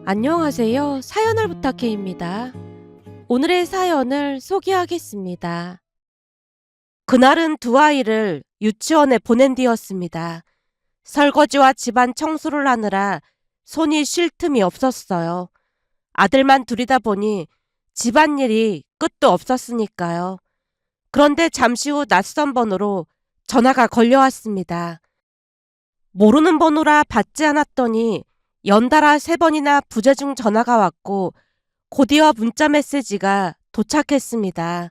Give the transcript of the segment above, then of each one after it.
안녕하세요. 사연을 부탁해입니다. 오늘의 사연을 소개하겠습니다. 그날은 두 아이를 유치원에 보낸 뒤였습니다. 설거지와 집안 청소를 하느라 손이 쉴 틈이 없었어요. 아들만 둘이다 보니 집안일이 끝도 없었으니까요. 그런데 잠시 후 낯선 번호로 전화가 걸려왔습니다. 모르는 번호라 받지 않았더니 연달아 3번이나 부재중 전화가 왔고 곧이어 문자 메시지가 도착했습니다.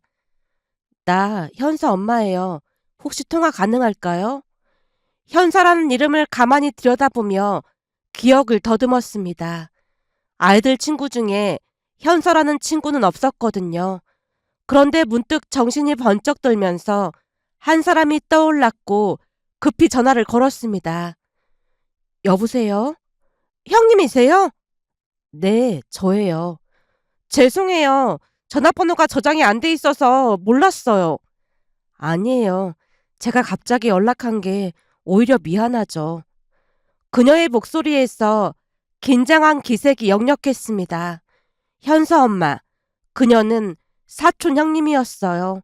나 현서 엄마예요. 혹시 통화 가능할까요? 현서라는 이름을 가만히 들여다보며 기억을 더듬었습니다. 아이들 친구 중에 현서라는 친구는 없었거든요. 그런데 문득 정신이 번쩍 들면서 한 사람이 떠올랐고 급히 전화를 걸었습니다. 여보세요? 형님이세요? 네, 저예요. 죄송해요. 전화번호가 저장이 안 돼 있어서 몰랐어요. 아니에요. 제가 갑자기 연락한 게 오히려 미안하죠. 그녀의 목소리에서 긴장한 기색이 역력했습니다. 현서 엄마, 그녀는 사촌 형님이었어요.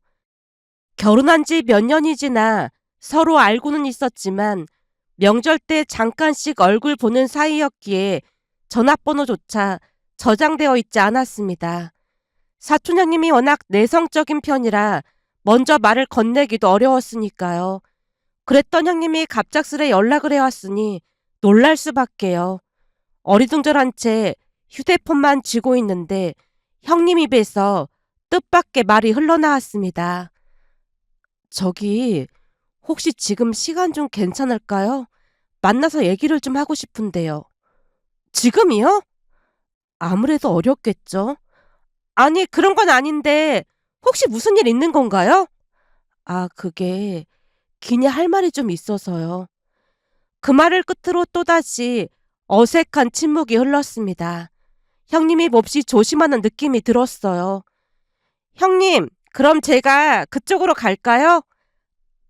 결혼한 지 몇 년이 지나 서로 알고는 있었지만 명절 때 잠깐씩 얼굴 보는 사이였기에 전화번호조차 저장되어 있지 않았습니다. 사촌 형님이 워낙 내성적인 편이라 먼저 말을 건네기도 어려웠으니까요. 그랬던 형님이 갑작스레 연락을 해왔으니 놀랄 수밖에요. 어리둥절한 채 휴대폰만 쥐고 있는데 형님 입에서 뜻밖의 말이 흘러나왔습니다. 저기 혹시 지금 시간 좀 괜찮을까요? 만나서 얘기를 좀 하고 싶은데요. 지금이요? 아무래도 어렵겠죠. 아니, 그런 건 아닌데 혹시 무슨 일 있는 건가요? 아, 그게 기니 할 말이 좀 있어서요. 그 말을 끝으로 또다시 어색한 침묵이 흘렀습니다. 형님이 몹시 조심하는 느낌이 들었어요. 형님, 그럼 제가 그쪽으로 갈까요?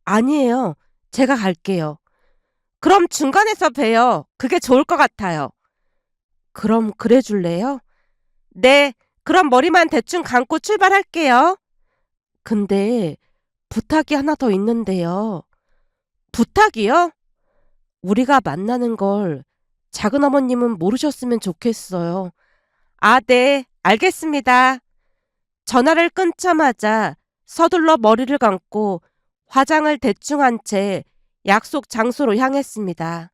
아니에요. 제가 갈게요. 그럼 중간에서 봬요. 그게 좋을 것 같아요. 그럼 그래 줄래요? 네, 그럼 머리만 대충 감고 출발할게요. 근데 부탁이 하나 더 있는데요. 부탁이요? 우리가 만나는 걸 작은 어머님은 모르셨으면 좋겠어요. 아, 네, 알겠습니다. 전화를 끊자마자 서둘러 머리를 감고 화장을 대충 한 채 약속 장소로 향했습니다.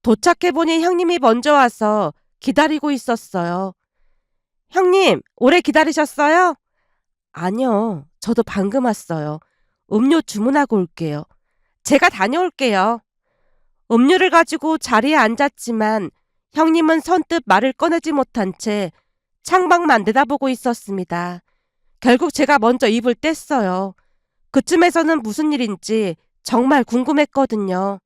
도착해보니 형님이 먼저 와서 기다리고 있었어요. 형님, 오래 기다리셨어요? 아니요, 저도 방금 왔어요. 음료 주문하고 올게요. 제가 다녀올게요. 음료를 가지고 자리에 앉았지만 형님은 선뜻 말을 꺼내지 못한 채 창밖만 내다보고 있었습니다. 결국 제가 먼저 입을 뗐어요. 그쯤에서는 무슨 일인지 정말 궁금했거든요.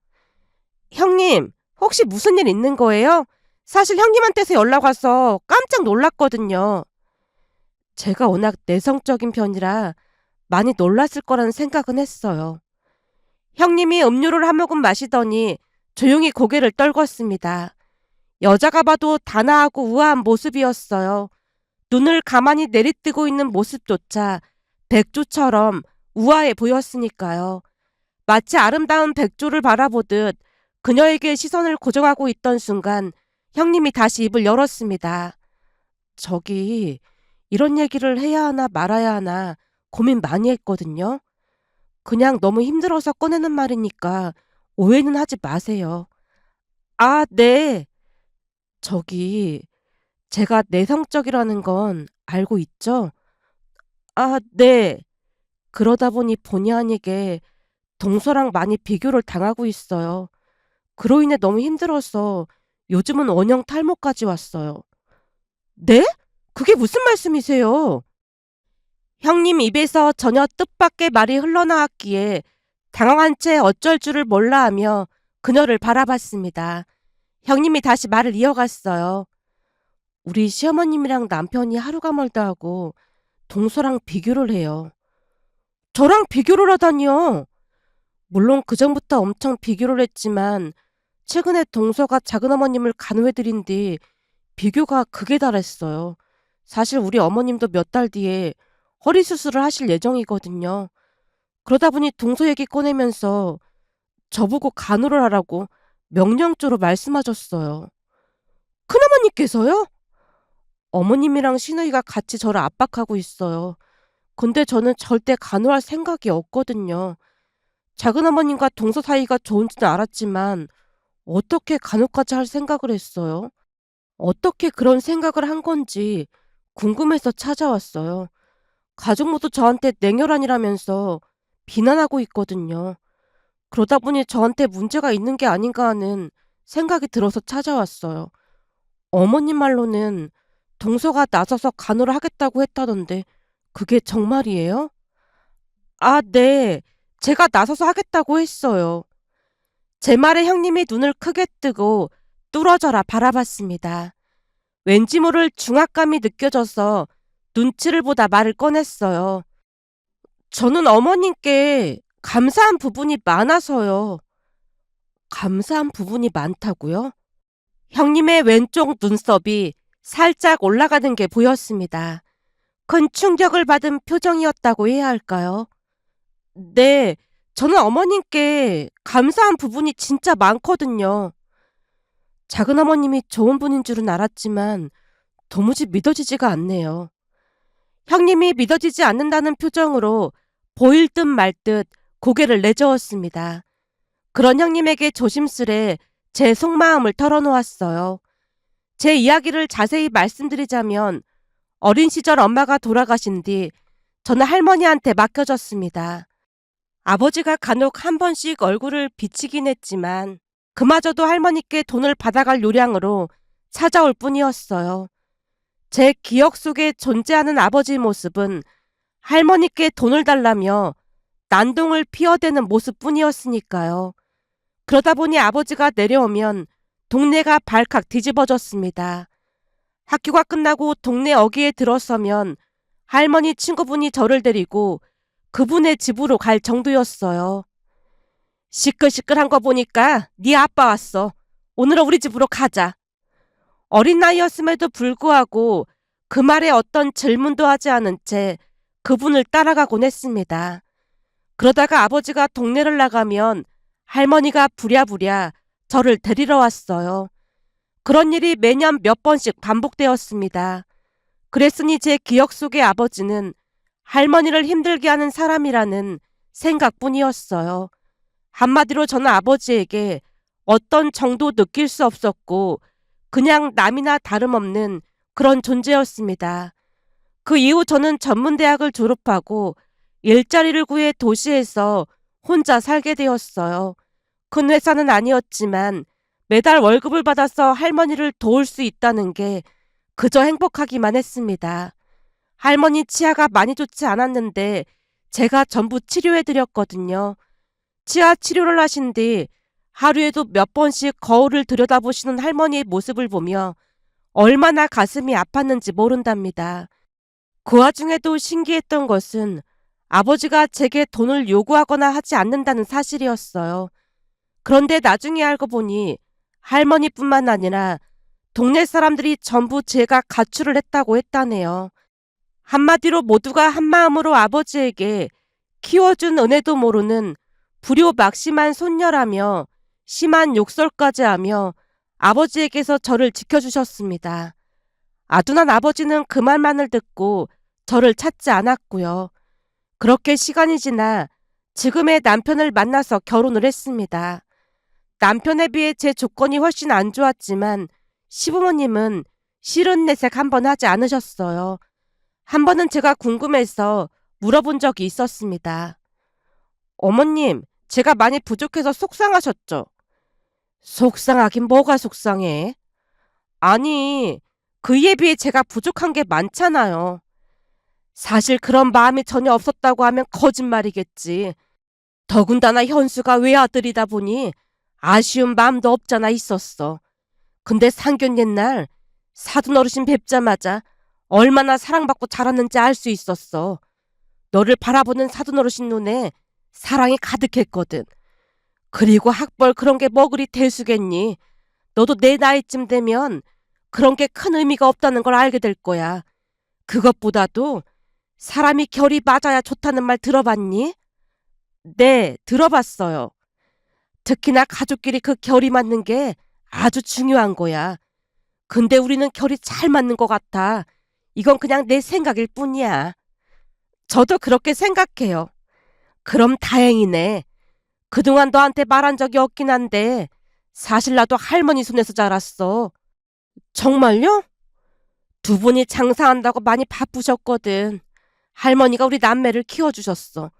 형님, 혹시 무슨 일 있는 거예요? 사실 형님한테서 연락 와서 깜짝 놀랐거든요. 제가 워낙 내성적인 편이라 많이 놀랐을 거라는 생각은 했어요. 형님이 음료를 한 모금 마시더니 조용히 고개를 떨궜습니다. 여자가 봐도 단아하고 우아한 모습이었어요. 눈을 가만히 내리뜨고 있는 모습조차 백조처럼 우아해 보였으니까요. 마치 아름다운 백조를 바라보듯 그녀에게 시선을 고정하고 있던 순간 형님이 다시 입을 열었습니다. 저기 이런 얘기를 해야 하나 말아야 하나 고민 많이 했거든요. 그냥 너무 힘들어서 꺼내는 말이니까 오해는 하지 마세요. 아, 네. 저기 제가 내성적이라는 건 알고 있죠? 아, 네. 그러다 보니 본의 아니게 동서랑 많이 비교를 당하고 있어요. 그로 인해 너무 힘들어서 요즘은 원형 탈모까지 왔어요. 네? 그게 무슨 말씀이세요? 형님 입에서 전혀 뜻밖의 말이 흘러나왔기에 당황한 채 어쩔 줄을 몰라 하며 그녀를 바라봤습니다. 형님이 다시 말을 이어갔어요. 우리 시어머님이랑 남편이 하루가 멀다 하고 동서랑 비교를 해요. 저랑 비교를 하다니요. 물론 그전부터 엄청 비교를 했지만 최근에 동서가 작은어머님을 간호해드린 뒤 비교가 극에 달했어요. 사실 우리 어머님도 몇 달 뒤에 허리 수술을 하실 예정이거든요. 그러다 보니 동서 얘기 꺼내면서 저보고 간호를 하라고 명령조로 말씀하셨어요. 큰어머니께서요? 어머님이랑 시누이가 같이 저를 압박하고 있어요. 근데 저는 절대 간호할 생각이 없거든요. 작은어머님과 동서 사이가 좋은지는 알았지만 어떻게 간호까지 할 생각을 했어요? 어떻게 그런 생각을 한 건지 궁금해서 찾아왔어요. 가족 모두 저한테 냉혈한이라면서 비난하고 있거든요. 그러다 보니 저한테 문제가 있는 게 아닌가 하는 생각이 들어서 찾아왔어요. 어머님 말로는 동서가 나서서 간호를 하겠다고 했다던데 그게 정말이에요? 아, 네. 제가 나서서 하겠다고 했어요. 제 말에 형님이 눈을 크게 뜨고 뚫어져라 바라봤습니다. 왠지 모를 중압감이 느껴져서 눈치를 보다 말을 꺼냈어요. 저는 어머님께 감사한 부분이 많아서요. 감사한 부분이 많다고요? 형님의 왼쪽 눈썹이 살짝 올라가는 게 보였습니다. 큰 충격을 받은 표정이었다고 해야 할까요? 네, 저는 어머님께 감사한 부분이 진짜 많거든요. 작은어머님이 좋은 분인 줄은 알았지만 도무지 믿어지지가 않네요. 형님이 믿어지지 않는다는 표정으로 보일 듯 말 듯 고개를 내저었습니다. 그런 형님에게 조심스레 제 속마음을 털어놓았어요. 제 이야기를 자세히 말씀드리자면 어린 시절 엄마가 돌아가신 뒤 저는 할머니한테 맡겨졌습니다. 아버지가 간혹 한 번씩 얼굴을 비치긴 했지만 그마저도 할머니께 돈을 받아갈 요량으로 찾아올 뿐이었어요. 제 기억 속에 존재하는 아버지 모습은 할머니께 돈을 달라며 난동을 피워대는 모습뿐이었으니까요. 그러다 보니 아버지가 내려오면 동네가 발칵 뒤집어졌습니다. 학교가 끝나고 동네 어귀에 들어서면 할머니 친구분이 저를 데리고 그분의 집으로 갈 정도였어요. 시끌시끌한 거 보니까 네 아빠 왔어. 오늘은 우리 집으로 가자. 어린 나이였음에도 불구하고 그 말에 어떤 질문도 하지 않은 채 그분을 따라가곤 했습니다. 그러다가 아버지가 동네를 나가면 할머니가 부랴부랴 저를 데리러 왔어요. 그런 일이 매년 몇 번씩 반복되었습니다. 그랬으니 제 기억 속의 아버지는 할머니를 힘들게 하는 사람이라는 생각뿐이었어요. 한마디로 저는 아버지에게 어떤 정도 느낄 수 없었고 그냥 남이나 다름없는 그런 존재였습니다. 그 이후 저는 전문대학을 졸업하고 일자리를 구해 도시에서 혼자 살게 되었어요. 큰 회사는 아니었지만 매달 월급을 받아서 할머니를 도울 수 있다는 게 그저 행복하기만 했습니다. 할머니 치아가 많이 좋지 않았는데 제가 전부 치료해드렸거든요. 치아 치료를 하신 뒤 하루에도 몇 번씩 거울을 들여다보시는 할머니의 모습을 보며 얼마나 가슴이 아팠는지 모른답니다. 그 와중에도 신기했던 것은 아버지가 제게 돈을 요구하거나 하지 않는다는 사실이었어요. 그런데 나중에 알고 보니 할머니뿐만 아니라 동네 사람들이 전부 제가 가출을 했다고 했다네요. 한마디로 모두가 한마음으로 아버지에게 키워준 은혜도 모르는 불효막심한 손녀라며 심한 욕설까지 하며 아버지에게서 저를 지켜주셨습니다. 아둔한 아버지는 그 말만을 듣고 저를 찾지 않았고요. 그렇게 시간이 지나 지금의 남편을 만나서 결혼을 했습니다. 남편에 비해 제 조건이 훨씬 안 좋았지만 시부모님은 싫은 내색 한 번 하지 않으셨어요. 한 번은 제가 궁금해서 물어본 적이 있었습니다. 어머님, 제가 많이 부족해서 속상하셨죠? 속상하긴 뭐가 속상해? 아니, 그에 비해 제가 부족한 게 많잖아요. 사실 그런 마음이 전혀 없었다고 하면 거짓말이겠지. 더군다나 현수가 외아들이다 보니 아쉬운 마음도 없잖아 있었어. 근데 상견 옛날 사돈 어르신 뵙자마자 얼마나 사랑받고 자랐는지 알 수 있었어. 너를 바라보는 사돈 어르신 눈에 사랑이 가득했거든. 그리고 학벌 그런 게 뭐 그리 대수겠니? 너도 내 나이쯤 되면 그런 게 큰 의미가 없다는 걸 알게 될 거야. 그것보다도 사람이 결이 맞아야 좋다는 말 들어봤니? 네, 들어봤어요. 특히나 가족끼리 그 결이 맞는 게 아주 중요한 거야. 근데 우리는 결이 잘 맞는 것 같아. 이건 그냥 내 생각일 뿐이야. 저도 그렇게 생각해요. 그럼 다행이네. 그동안 너한테 말한 적이 없긴 한데 사실 나도 할머니 손에서 자랐어. 정말요? 두 분이 장사한다고 많이 바쁘셨거든. 할머니가 우리 남매를 키워주셨어.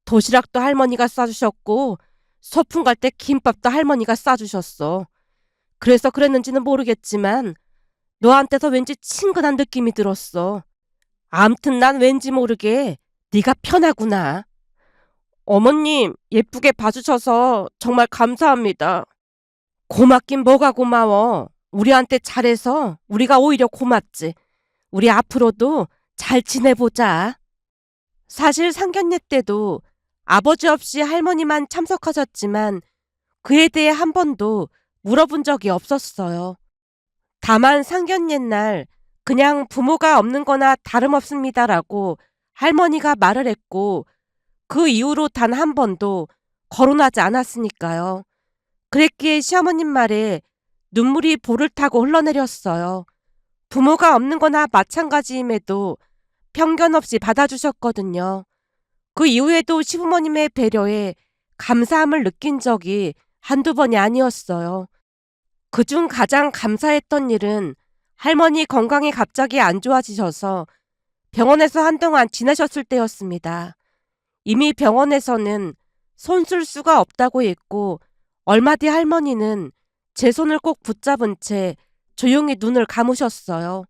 도시락도 할머니가 싸주셨고 소풍 갈 때 김밥도 할머니가 싸주셨어. 그래서 그랬는지는 모르겠지만 너한테서 왠지 친근한 느낌이 들었어. 암튼 난 왠지 모르게 네가 편하구나. 어머님 예쁘게 봐주셔서 정말 감사합니다. 고맙긴 뭐가 고마워. 우리한테 잘해서 우리가 오히려 고맙지. 우리 앞으로도 잘 지내보자. 사실 상견례 때도 아버지 없이 할머니만 참석하셨지만 그에 대해 한 번도 물어본 적이 없었어요. 다만 상견례 날 그냥 부모가 없는 거나 다름없습니다라고 할머니가 말을 했고 그 이후로 단 한 번도 거론하지 않았으니까요. 그랬기에 시어머님 말에 눈물이 볼을 타고 흘러내렸어요. 부모가 없는 거나 마찬가지임에도 편견 없이 받아주셨거든요. 그 이후에도 시부모님의 배려에 감사함을 느낀 적이 한두 번이 아니었어요. 그중 가장 감사했던 일은 할머니 건강이 갑자기 안 좋아지셔서 병원에서 한동안 지내셨을 때였습니다. 이미 병원에서는 손 쓸 수가 없다고 했고 얼마 뒤 할머니는 제 손을 꼭 붙잡은 채 조용히 눈을 감으셨어요.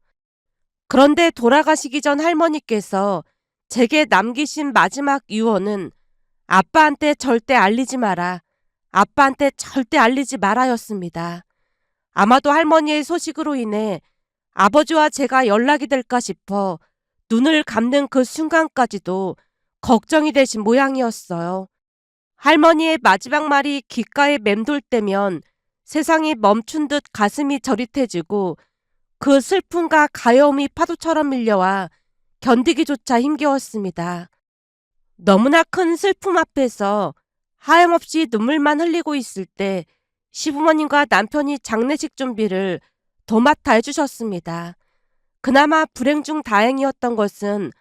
그런데 돌아가시기 전 할머니께서 제게 남기신 마지막 유언은 아빠한테 절대 알리지 마라. 아빠한테 절대 알리지 마라였습니다. 아마도 할머니의 소식으로 인해 아버지와 제가 연락이 될까 싶어 눈을 감는 그 순간까지도 걱정이 되신 모양이었어요. 할머니의 마지막 말이 귓가에 맴돌 때면 세상이 멈춘 듯 가슴이 저릿해지고 그 슬픔과 가여움이 파도처럼 밀려와 견디기조차 힘겨웠습니다. 너무나 큰 슬픔 앞에서 하염없이 눈물만 흘리고 있을 때 시부모님과 남편이 장례식 준비를 도맡아 해주셨습니다. 그나마 불행 중 다행이었던 것은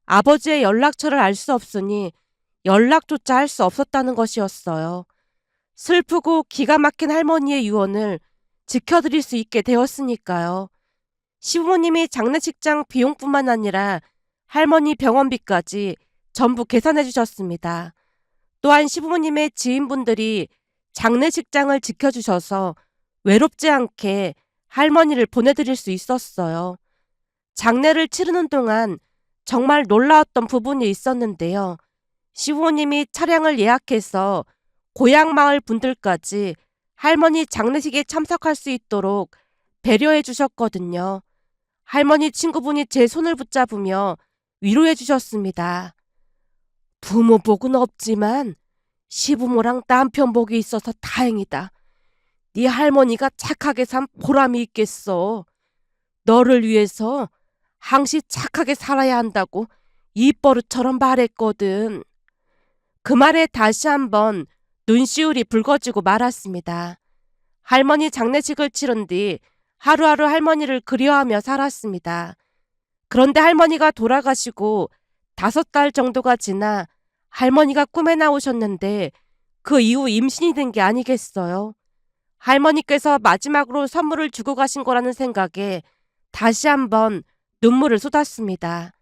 아버지의 연락처를 알 수 없으니 연락조차 할 수 없었다는 것이었어요. 슬프고 기가 막힌 할머니의 유언을 지켜드릴 수 있게 되었으니까요. 시부모님이 장례식장 비용뿐만 아니라 할머니 병원비까지 전부 계산해 주셨습니다. 또한 시부모님의 지인분들이 장례식장을 지켜주셔서 외롭지 않게 할머니를 보내드릴 수 있었어요. 장례를 치르는 동안 정말 놀라웠던 부분이 있었는데요. 시부모님이 차량을 예약해서 고향 마을 분들까지 할머니 장례식에 참석할 수 있도록 배려해 주셨거든요. 할머니 친구분이 제 손을 붙잡으며 위로해 주셨습니다. 부모 복은 없지만 시부모랑 남편 복이 있어서 다행이다. 네 할머니가 착하게 산 보람이 있겠어. 너를 위해서 항시 착하게 살아야 한다고 입버릇처럼 말했거든. 그 말에 다시 한번 눈시울이 붉어지고 말았습니다. 할머니 장례식을 치른 뒤 하루하루 할머니를 그리워하며 살았습니다. 그런데 할머니가 돌아가시고 5달 정도가 지나 할머니가 꿈에 나오셨는데 그 이후 임신이 된 게 아니겠어요. 할머니께서 마지막으로 선물을 주고 가신 거라는 생각에 다시 한번 눈물을 쏟았습니다.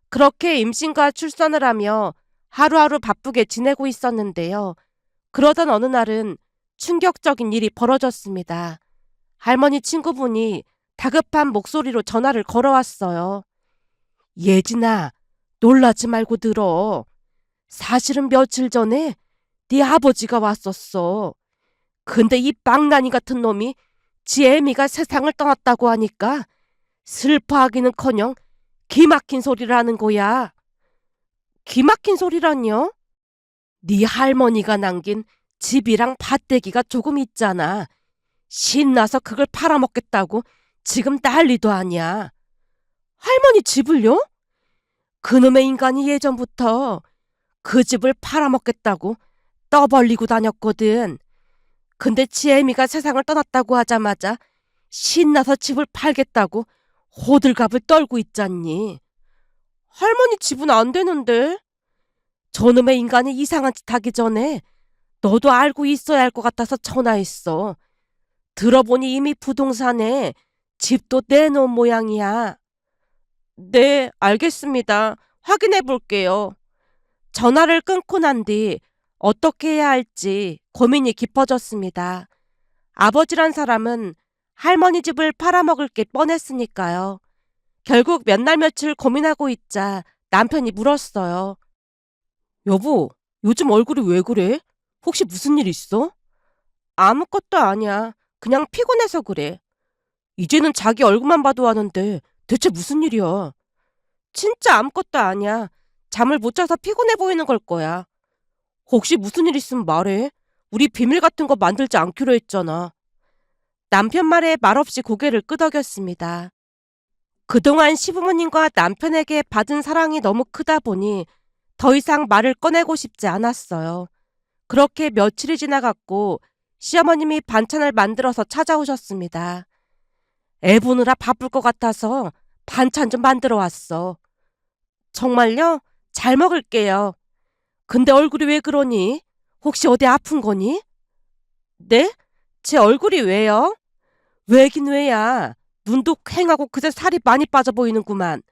그렇게 임신과 출산을 하며 하루하루 바쁘게 지내고 있었는데요. 그러던 어느 날은 충격적인 일이 벌어졌습니다. 할머니 친구분이 다급한 목소리로 전화를 걸어왔어요. 예진아, 놀라지 말고 들어. 사실은 며칠 전에 네 아버지가 왔었어. 근데 이 빵난이 같은 놈이 지 애미가 세상을 떠났다고 하니까 슬퍼하기는커녕 기막힌 소리를 하는 거야. 기막힌 소리라뇨? 네 할머니가 남긴 집이랑 밭대기가 조금 있잖아. 신나서 그걸 팔아먹겠다고 지금 난리도 아니야. 할머니 집을요? 그놈의 인간이 예전부터 그 집을 팔아먹겠다고 떠벌리고 다녔거든. 근데 지혜미가 세상을 떠났다고 하자마자 신나서 집을 팔겠다고 호들갑을 떨고 있잖니. 할머니 집은 안 되는데. 저놈의 인간이 이상한 짓 하기 전에 너도 알고 있어야 할 것 같아서 전화했어. 들어보니 이미 부동산에 집도 내놓은 모양이야. 네, 알겠습니다. 확인해 볼게요. 전화를 끊고 난 뒤 어떻게 해야 할지 고민이 깊어졌습니다. 아버지란 사람은 할머니 집을 팔아먹을 게 뻔했으니까요. 결국 몇 날 며칠 고민하고 있자 남편이 물었어요. 여보, 요즘 얼굴이 왜 그래? 혹시 무슨 일 있어? 아무것도 아니야. 그냥 피곤해서 그래. 이제는 자기 얼굴만 봐도 아는데 대체 무슨 일이야? 진짜 아무것도 아니야. 잠을 못 자서 피곤해 보이는 걸 거야. 혹시 무슨 일 있으면 말해. 우리 비밀 같은 거 만들지 않기로 했잖아. 남편 말에 말없이 고개를 끄덕였습니다. 그동안 시부모님과 남편에게 받은 사랑이 너무 크다 보니 더 이상 말을 꺼내고 싶지 않았어요. 그렇게 며칠이 지나갔고 시어머님이 반찬을 만들어서 찾아오셨습니다. 애 보느라 바쁠 것 같아서 반찬 좀 만들어 왔어. 정말요? 잘 먹을게요. 근데 얼굴이 왜 그러니? 혹시 어디 아픈 거니? 네? 제 얼굴이 왜요? 왜긴 왜야. 눈도 퀭하고 그새 살이 많이 빠져 보이는구만.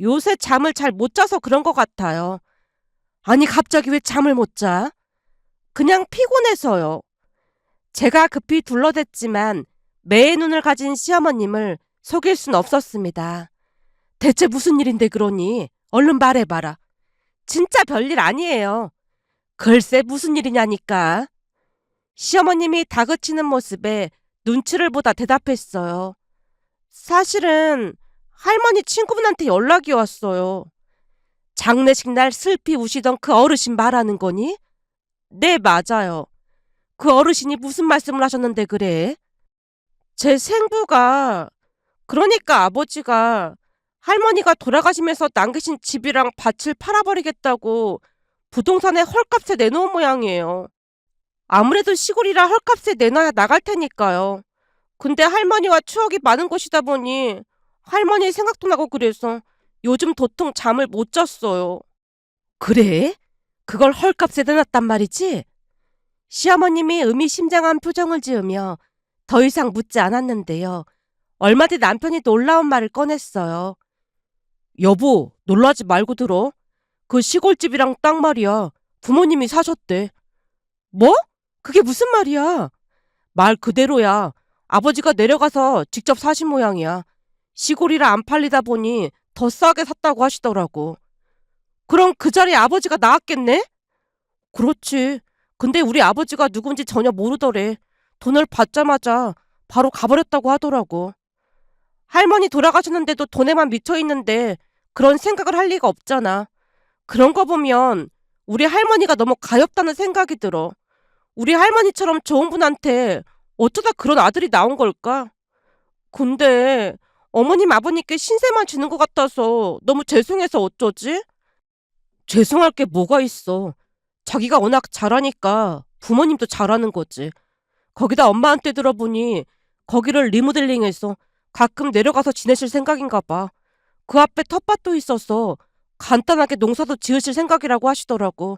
요새 잠을 잘 못 자서 그런 것 같아요. 아니 갑자기 왜 잠을 못 자? 그냥 피곤해서요. 제가 급히 둘러댔지만 매의 눈을 가진 시어머님을 속일 순 없었습니다. 대체 무슨 일인데 그러니? 얼른 말해봐라. 진짜 별일 아니에요. 글쎄 무슨 일이냐니까. 시어머님이 다그치는 모습에 눈치를 보다 대답했어요. 사실은 할머니 친구분한테 연락이 왔어요. 장례식 날 슬피 우시던 그 어르신 말하는 거니? 네, 맞아요. 그 어르신이 무슨 말씀을 하셨는데 그래? 제 생부가, 그러니까 아버지가 할머니가 돌아가시면서 남기신 집이랑 밭을 팔아버리겠다고 부동산에 헐값에 내놓은 모양이에요. 아무래도 시골이라 헐값에 내놔야 나갈 테니까요. 근데 할머니와 추억이 많은 곳이다 보니 할머니 생각도 나고 그래서 요즘 도통 잠을 못 잤어요. 그래? 그걸 헐값에 내놨단 말이지? 시어머님이 의미심장한 표정을 지으며 더 이상 묻지 않았는데요. 얼마 뒤 남편이 놀라운 말을 꺼냈어요. 여보, 놀라지 말고 들어. 그 시골집이랑 땅 말이야. 부모님이 사셨대. 뭐? 그게 무슨 말이야? 말 그대로야. 아버지가 내려가서 직접 사신 모양이야. 시골이라 안 팔리다 보니 더 싸게 샀다고 하시더라고. 그럼 그 자리에 아버지가 나왔겠네? 그렇지. 근데 우리 아버지가 누군지 전혀 모르더래. 돈을 받자마자 바로 가버렸다고 하더라고. 할머니 돌아가셨는데도 돈에만 미쳐있는데 그런 생각을 할 리가 없잖아. 그런 거 보면 우리 할머니가 너무 가엾다는 생각이 들어. 우리 할머니처럼 좋은 분한테 어쩌다 그런 아들이 나온 걸까? 근데 어머님 아버님께 신세만 지는 것 같아서 너무 죄송해서 어쩌지? 죄송할 게 뭐가 있어. 자기가 워낙 잘하니까 부모님도 잘하는 거지. 거기다 엄마한테 들어보니 거기를 리모델링해서 가끔 내려가서 지내실 생각인가 봐. 그 앞에 텃밭도 있어서 간단하게 농사도 지으실 생각이라고 하시더라고.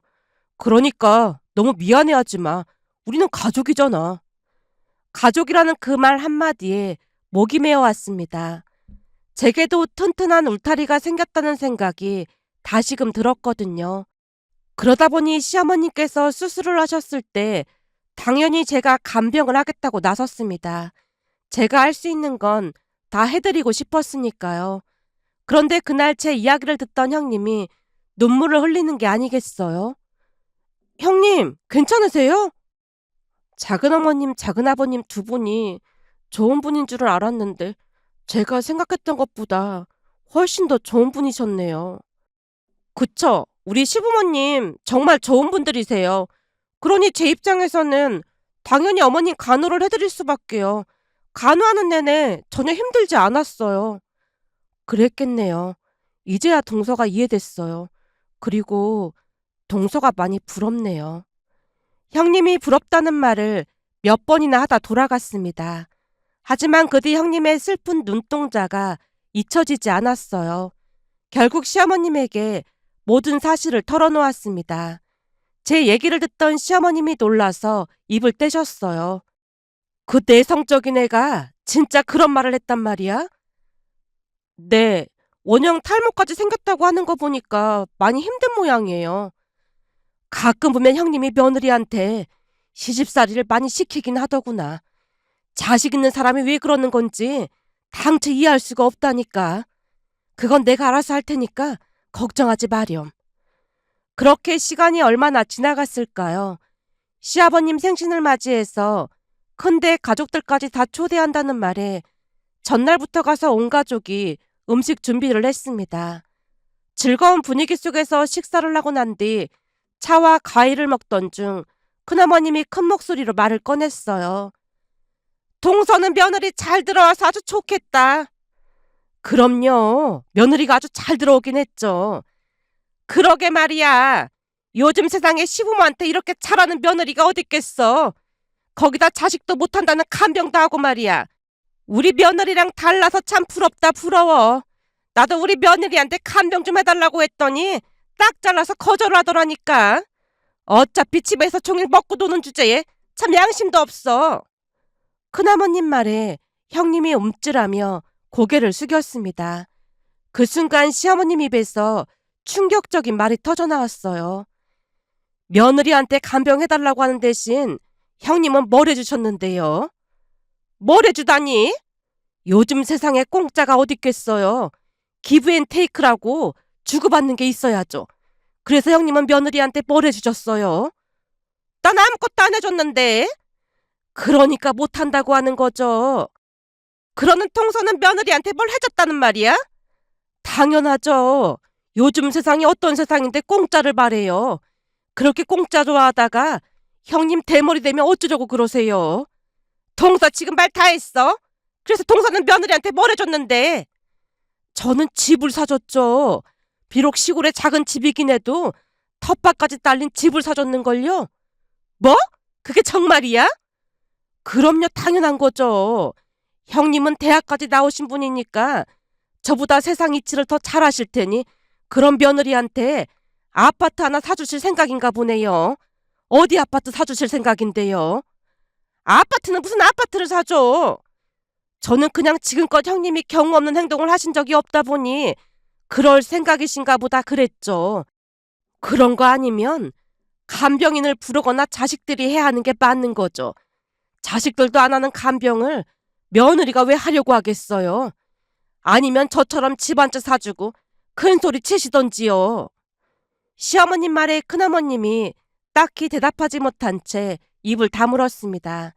그러니까 너무 미안해하지 마. 우리는 가족이잖아. 가족이라는 그 말 한마디에 목이 메어왔습니다. 제게도 튼튼한 울타리가 생겼다는 생각이 다시금 들었거든요. 그러다 보니 시어머님께서 수술을 하셨을 때 당연히 제가 간병을 하겠다고 나섰습니다. 제가 할 수 있는 건 다 해드리고 싶었으니까요. 그런데 그날 제 이야기를 듣던 형님이 눈물을 흘리는 게 아니겠어요? 형님, 괜찮으세요? 작은어머님, 작은아버님 두 분이 좋은 분인 줄을 알았는데 제가 생각했던 것보다 훨씬 더 좋은 분이셨네요. 그쵸? 우리 시부모님 정말 좋은 분들이세요. 그러니 제 입장에서는 당연히 어머님 간호를 해드릴 수밖에요. 간호하는 내내 전혀 힘들지 않았어요. 그랬겠네요. 이제야 동서가 이해됐어요. 그리고 동서가 많이 부럽네요. 형님이 부럽다는 말을 몇 번이나 하다 돌아갔습니다. 하지만 그 뒤 형님의 슬픈 눈동자가 잊혀지지 않았어요. 결국 시어머님에게 모든 사실을 털어놓았습니다. 제 얘기를 듣던 시어머님이 놀라서 입을 떼셨어요. 그 내성적인 애가 진짜 그런 말을 했단 말이야? 네, 원형 탈모까지 생겼다고 하는 거 보니까 많이 힘든 모양이에요. 가끔 보면 형님이 며느리한테 시집살이를 많이 시키긴 하더구나. 자식 있는 사람이 왜 그러는 건지 당최 이해할 수가 없다니까. 그건 내가 알아서 할 테니까 걱정하지 마렴. 그렇게 시간이 얼마나 지나갔을까요? 시아버님 생신을 맞이해서 큰데 가족들까지 다 초대한다는 말에 전날부터 가서 온 가족이 음식 준비를 했습니다. 즐거운 분위기 속에서 식사를 하고 난 뒤 차와 과일을 먹던 중 큰어머님이 큰 목소리로 말을 꺼냈어요. 동서는 며느리 잘 들어와서 아주 좋겠다. 그럼요. 며느리가 아주 잘 들어오긴 했죠. 그러게 말이야. 요즘 세상에 시부모한테 이렇게 잘하는 며느리가 어딨겠어. 거기다 자식도 못한다는 간병도 하고 말이야. 우리 며느리랑 달라서 참 부럽다 부러워. 나도 우리 며느리한테 간병 좀 해달라고 했더니 딱 잘라서 거절을 하더라니까. 어차피 집에서 종일 먹고 노는 주제에 참 양심도 없어. 큰어머님 말에 형님이 움찔하며 고개를 숙였습니다. 그 순간 시어머님 입에서 충격적인 말이 터져나왔어요. 며느리한테 간병해달라고 하는 대신 형님은 뭘 해주셨는데요? 뭘 해주다니? 요즘 세상에 공짜가 어딨겠어요. 기브앤테이크라고 주고받는 게 있어야죠. 그래서 형님은 며느리한테 뭘 해주셨어요? 난 아무것도 안 해줬는데. 그러니까 못한다고 하는 거죠. 그러는 통서는 며느리한테 뭘 해줬다는 말이야? 당연하죠. 요즘 세상이 어떤 세상인데 공짜를 바래요. 그렇게 공짜 좋아하다가 형님 대머리 되면 어쩌려고 그러세요? 동서 지금 말 다 했어? 그래서 동서는 며느리한테 뭘 해줬는데? 저는 집을 사줬죠. 비록 시골에 작은 집이긴 해도 텃밭까지 딸린 집을 사줬는걸요. 뭐? 그게 정말이야? 그럼요, 당연한 거죠. 형님은 대학까지 나오신 분이니까 저보다 세상 이치를 더 잘 아실 테니 그런 며느리한테 아파트 하나 사주실 생각인가 보네요. 어디 아파트 사주실 생각인데요? 아파트는 무슨 아파트를 사줘? 저는 그냥 지금껏 형님이 경우 없는 행동을 하신 적이 없다 보니 그럴 생각이신가 보다 그랬죠. 그런 거 아니면 간병인을 부르거나 자식들이 해야 하는 게 맞는 거죠. 자식들도 안 하는 간병을 며느리가 왜 하려고 하겠어요? 아니면 저처럼 집 한 채 사주고 큰 소리 치시던지요. 시어머님 말에 큰어머님이 딱히 대답하지 못한 채 입을 다물었습니다.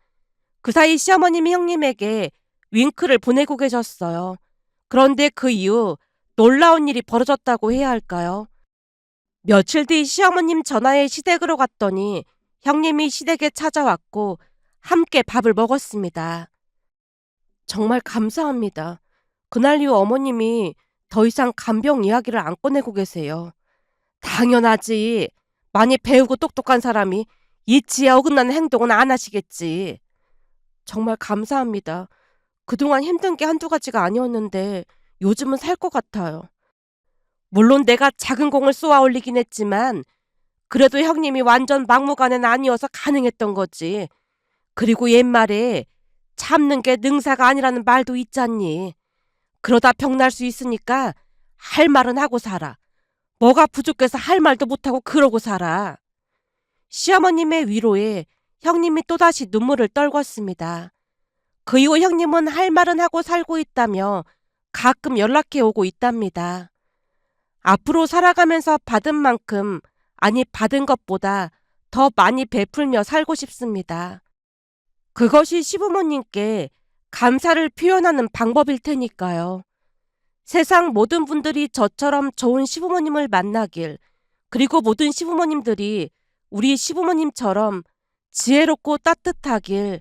그 사이 시어머님이 형님에게 윙크를 보내고 계셨어요. 그런데 그 이후 놀라운 일이 벌어졌다고 해야 할까요? 며칠 뒤 시어머님 전화에 시댁으로 갔더니 형님이 시댁에 찾아왔고 함께 밥을 먹었습니다. 정말 감사합니다. 그날 이후 어머님이 더 이상 간병 이야기를 안 꺼내고 계세요. 당연하지. 많이 배우고 똑똑한 사람이 이치에 어긋나는 행동은 안 하시겠지. 정말 감사합니다. 그동안 힘든 게 한두 가지가 아니었는데 요즘은 살 것 같아요. 물론 내가 작은 공을 쏘아 올리긴 했지만 그래도 형님이 완전 막무가내는 아니어서 가능했던 거지. 그리고 옛말에 참는 게 능사가 아니라는 말도 있잖니. 그러다 병날 수 있으니까 할 말은 하고 살아. 뭐가 부족해서 할 말도 못하고 그러고 살아. 시어머님의 위로에 형님이 또다시 눈물을 떨궜습니다. 그 이후 형님은 할 말은 하고 살고 있다며 가끔 연락해 오고 있답니다. 앞으로 살아가면서 받은 만큼, 아니 받은 것보다 더 많이 베풀며 살고 싶습니다. 그것이 시부모님께 감사를 표현하는 방법일 테니까요. 세상 모든 분들이 저처럼 좋은 시부모님을 만나길, 그리고 모든 시부모님들이 우리 시부모님처럼 지혜롭고 따뜻하길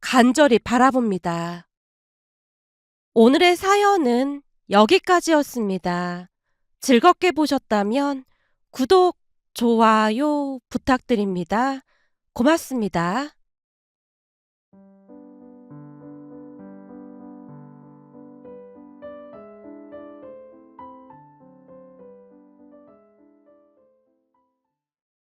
간절히 바라봅니다. 오늘의 사연은 여기까지였습니다. 즐겁게 보셨다면 구독, 좋아요 부탁드립니다. 고맙습니다.